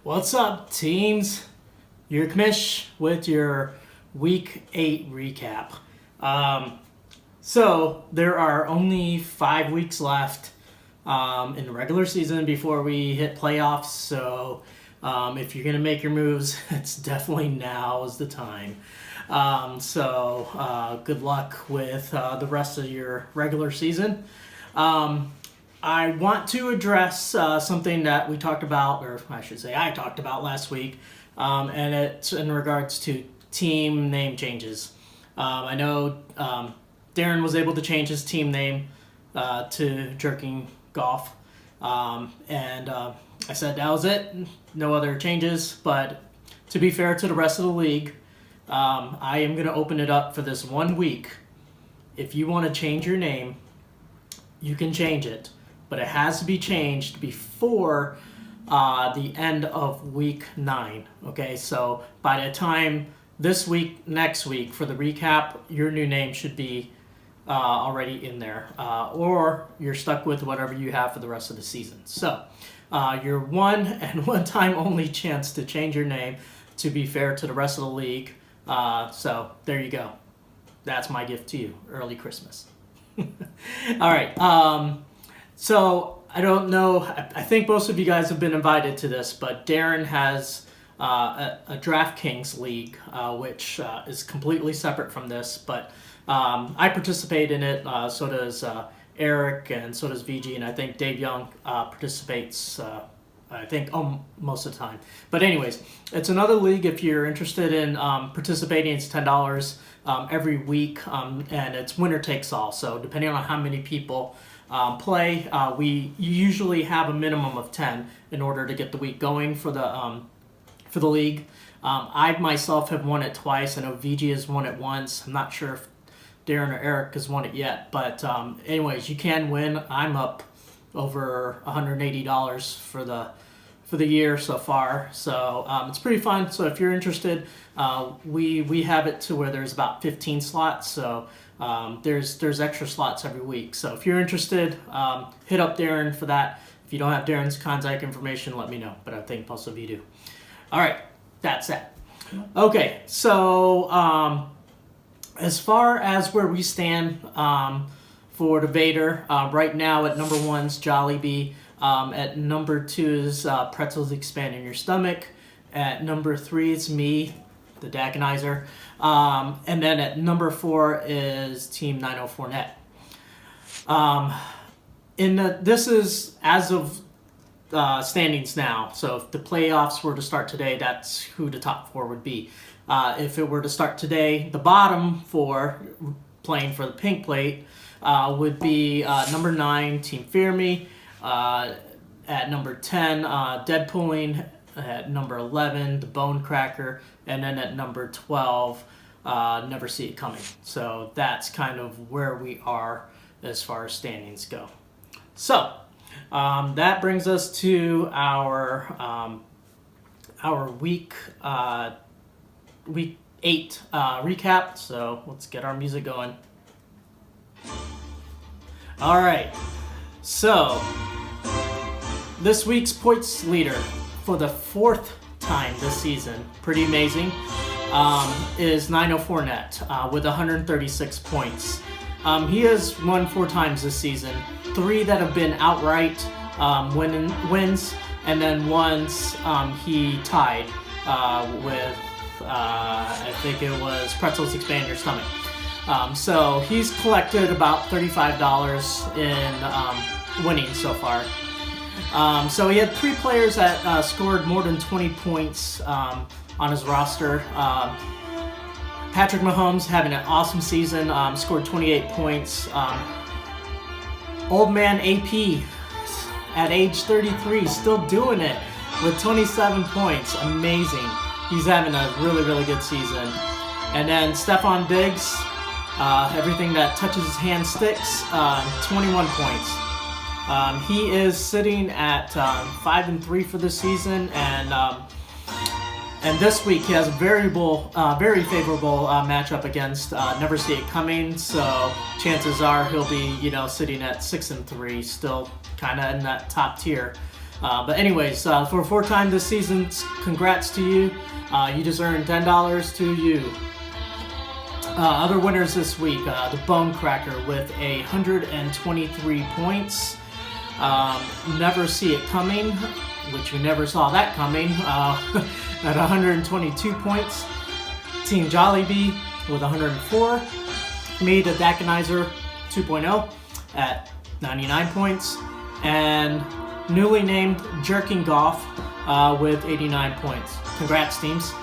What's up, teams? Your Kmish with your Week 8 recap. So there are only 5 weeks left in the regular season before we hit playoffs. So if you're going to make your moves, it's definitely now is the time. Good luck with the rest of your regular season. I want to address something that we talked about, or I should say I talked about last week, and it's in regards to team name changes. I know Darren was able to change his team name to Jerking Golf, and I said that was it, no other changes, but to be fair to the rest of the league, I am going to open it up for this 1 week. If you want to change your name, you can change it. But it has to be changed before the end of week 9. Okay, so by the time this week, next week, for the recap, your new name should be already in there. Or you're stuck with whatever you have for the rest of the season. So your one time only chance to change your name to be fair to the rest of the league. So there you go. That's my gift to you. Early Christmas. All right. So I don't know. I think most of you guys have been invited to this, but Darren has a DraftKings league, which is completely separate from this. But I participate in it. So does Eric, and so does VG, and I think Dave Young participates. I think most of the time. But anyways, it's another league. If you're interested in participating, it's $10 every week, and it's winner takes all. So depending on how many people play, we usually have a minimum of 10 in order to get the week going for the league. I myself have won it twice. I know VG has won it once. I'm not sure if Darren or Eric has won it yet, but anyways, you can win. I'm up over $180 for the year so far, so it's pretty fun. So if you're interested, we have it to where there's about 15 slots, so there's extra slots every week. So if you're interested, hit up Darren for that. If you don't have Darren's contact information, let me know, but I think most of you do. All right, that's that. Okay, so as far as where we stand for the Vader, right now at number 1's Jollibee. At number 2 is Pretzels Expand in Your Stomach. At number 3 is me, the Dagonizer. And then at number 4 is Team 904net. This is as of standings now. So if the playoffs were to start today, that's who the top 4 would be. If it were to start today, the bottom 4 playing for the pink plate would be number 9, Team Fear Me. At number 10, Deadpooling. At number 11, The Bone Cracker. And then at number 12, Never See It Coming. So that's kind of where we are as far as standings go. So that brings us to our week 8 recap. So let's get our music going. All right. So, this week's points leader for the 4th time this season, pretty amazing, is 904net with 136 points. He has won 4 times this season, 3 that have been outright wins, and then once he tied with, I think it was Pretzels Expand Your Stomach. So he's collected about $35 in winnings so far. So he had 3 players that scored more than 20 points on his roster. Patrick Mahomes having an awesome season, scored 28 points. Old man AP at age 33, still doing it with 27 points. Amazing. he's having a really, really good season. And then Stephon Diggs, everything that touches his hand sticks, 21 points. He is sitting at 5-3 for the season, and this week he has a very favorable matchup against Never See It Coming. So chances are he'll be, sitting at 6-3, still kind of in that top tier. But anyways, for 4 times this season, congrats to you. You just earned $10 to you. Other winners this week, the Bone Cracker with 123 points. Never See It Coming, which we never saw that coming, at 122 points. Team Jollibee with 104. Me, the Dakanizer 2.0 at 99 points. And newly named Jerking Golf with 89 points. Congrats, teams.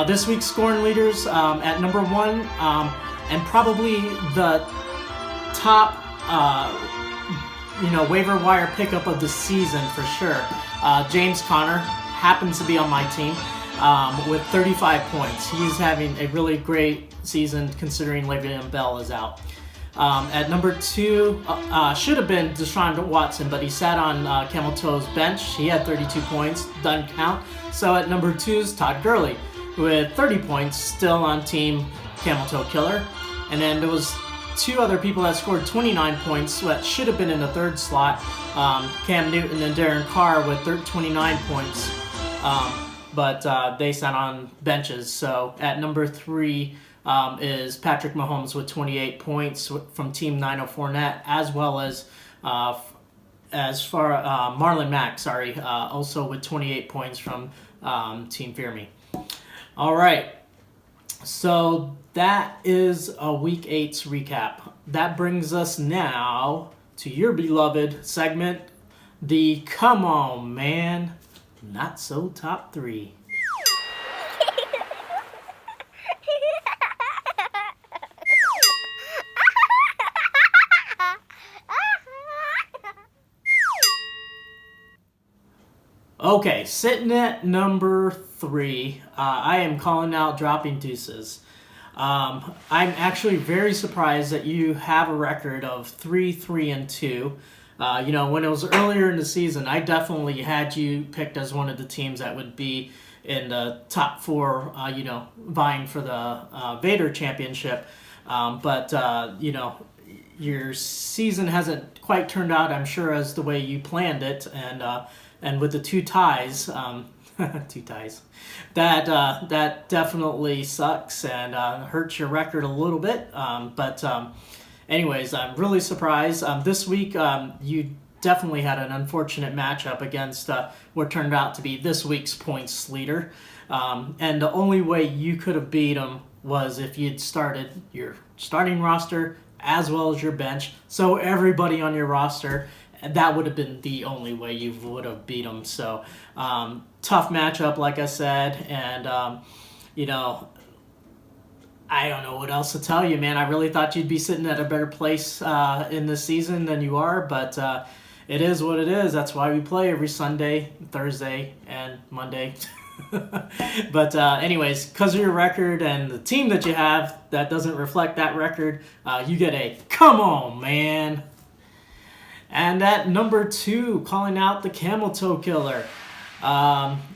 This week's scoring leaders at number 1, and probably the top waiver wire pickup of the season for sure. James Conner happens to be on my team with 35 points. He's having a really great season considering Le'Veon Bell is out. At number 2, should have been Deshaun Watson, but he sat on Camel Toe's bench. He had 32 points, doesn't count. So at number 2 is Todd Gurley with 30 points, still on team Camel Toe Killer. And then there was 2 other people that scored 29 points that should have been in the 3rd slot, Cam Newton and Darren Carr with 29 points, but they sat on benches. So at number 3 is Patrick Mahomes with 28 points from Team 904net, as well as Marlon Mack, also with 28 points from Team Fear Me. All right. So that is a Week 8's recap. That brings us now to your beloved segment, the Come On Man, Not So Top 3. Okay, sitting at number 3, I am calling out Dropping Deuces. I'm actually very surprised that you have a record of 3-3-2. When it was earlier in the season, I definitely had you picked as one of the teams that would be in the top 4, vying for the Vader Championship. But your season hasn't quite turned out, I'm sure, as the way you planned it, and with the 2 ties, that definitely sucks and hurts your record a little bit. Anyways, I'm really surprised. This week, you definitely had an unfortunate matchup against what turned out to be this week's points leader. And the only way you could have beat him was if you'd started your starting roster as well as your bench. So everybody on your roster, that would have been the only way you would have beat them. So tough matchup, like I said, and I don't know what else to tell you, man. I really thought you'd be sitting at a better place in this season than you are, but it is what it is. That's why we play every Sunday, Thursday, and Monday. But anyways, because of your record and the team that you have that doesn't reflect that record, you get a come on, man. And at number 2, calling out the Camel Toe Killer.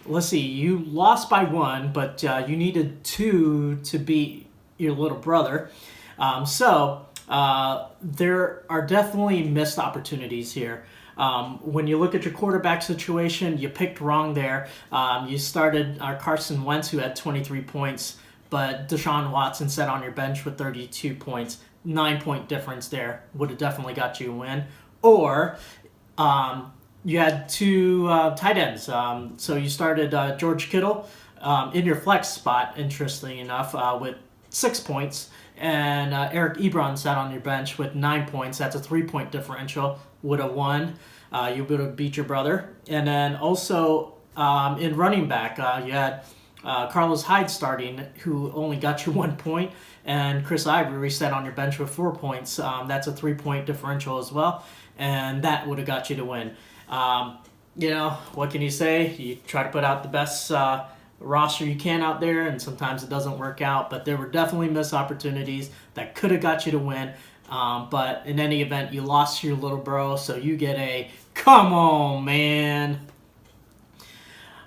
Let's see, you lost by 1, but you needed 2 to beat your little brother. So there are definitely missed opportunities here. When you look at your quarterback situation, you picked wrong there. You started Carson Wentz, who had 23 points, but Deshaun Watson sat on your bench with 32 points. 9-point difference there would have definitely got you a win. Or you had 2 tight ends. So you started George Kittle in your flex spot, interestingly enough, with 6 points. And Eric Ebron sat on your bench with 9 points. That's a 3-point differential. Would have won. You would have beat your brother. And then also in running back, you had Carlos Hyde starting, who only got you 1 point. And Chris Ivory sat on your bench with 4 points. That's a 3-point differential as well. And that would have got you to win. What can you say? You try to put out the best roster you can out there, and sometimes it doesn't work out. But there were definitely missed opportunities that could have got you to win. But in any event, you lost to your little bro, so you get a come on, man.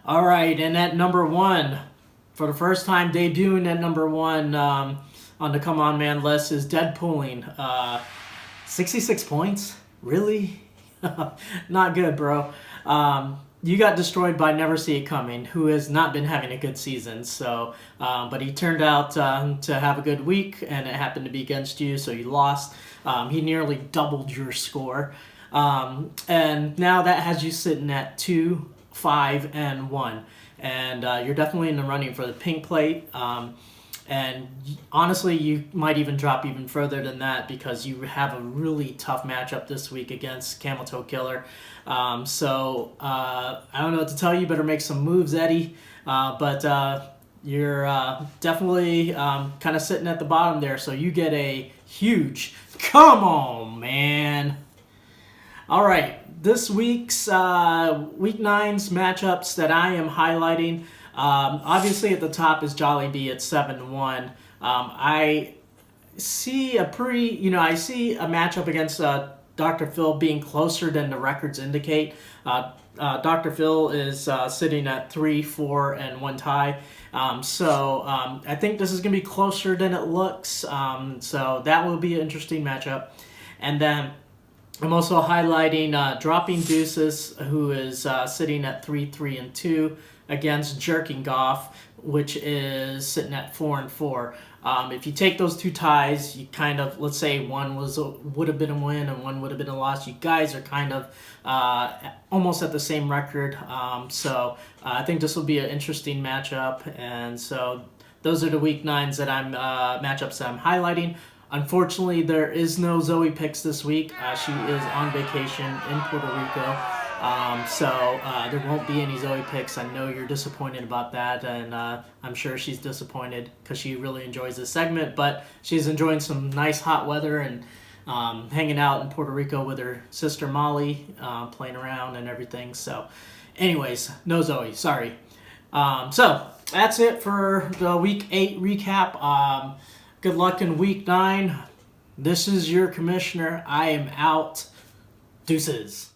All right, and at number one, for the first time debuting at number one on the Come On Man list is Deadpooling. 66 points? Really? Not good, bro. You got destroyed by Never See It Coming, who has not been having a good season. So, but he turned out to have a good week, and it happened to be against you, so you lost. He nearly doubled your score, and now that has you sitting at 2, 5, and 1, and you're definitely in the running for the pink plate. And honestly, you might even drop even further than that because you have a really tough matchup this week against Camel Toe Killer. So I don't know what to tell you. Better make some moves, Eddie. But you're definitely kind of sitting at the bottom there. So you get a huge come on, man. All right. This week's Week 9's matchups that I am highlighting. Obviously, at the top is Jollibee at 7-1. I see I see a matchup against Dr. Phil being closer than the records indicate. Dr. Phil is sitting at 3, 4, and 1 tie. So I think this is going to be closer than it looks. So that will be an interesting matchup. And then I'm also highlighting Dropping Deuces, who is sitting at 3, 3, and 2 against Jerking Goff, which is sitting at 4 and 4. If you take those two ties, you kind of, let's say one would have been a win and one would have been a loss. You guys are kind of almost at the same record. So I think this will be an interesting matchup. And so those are the Week 9s that matchups that I'm highlighting. Unfortunately, there is no Zoe picks this week. She is on vacation in Puerto Rico. So there won't be any Zoe picks. I know you're disappointed about that, and I'm sure she's disappointed because she really enjoys this segment, but she's enjoying some nice hot weather and hanging out in Puerto Rico with her sister Molly, playing around and everything. So anyways, no Zoe, sorry. So that's it for the Week 8 recap. Good luck in Week 9. This is your commissioner. I am out. Deuces.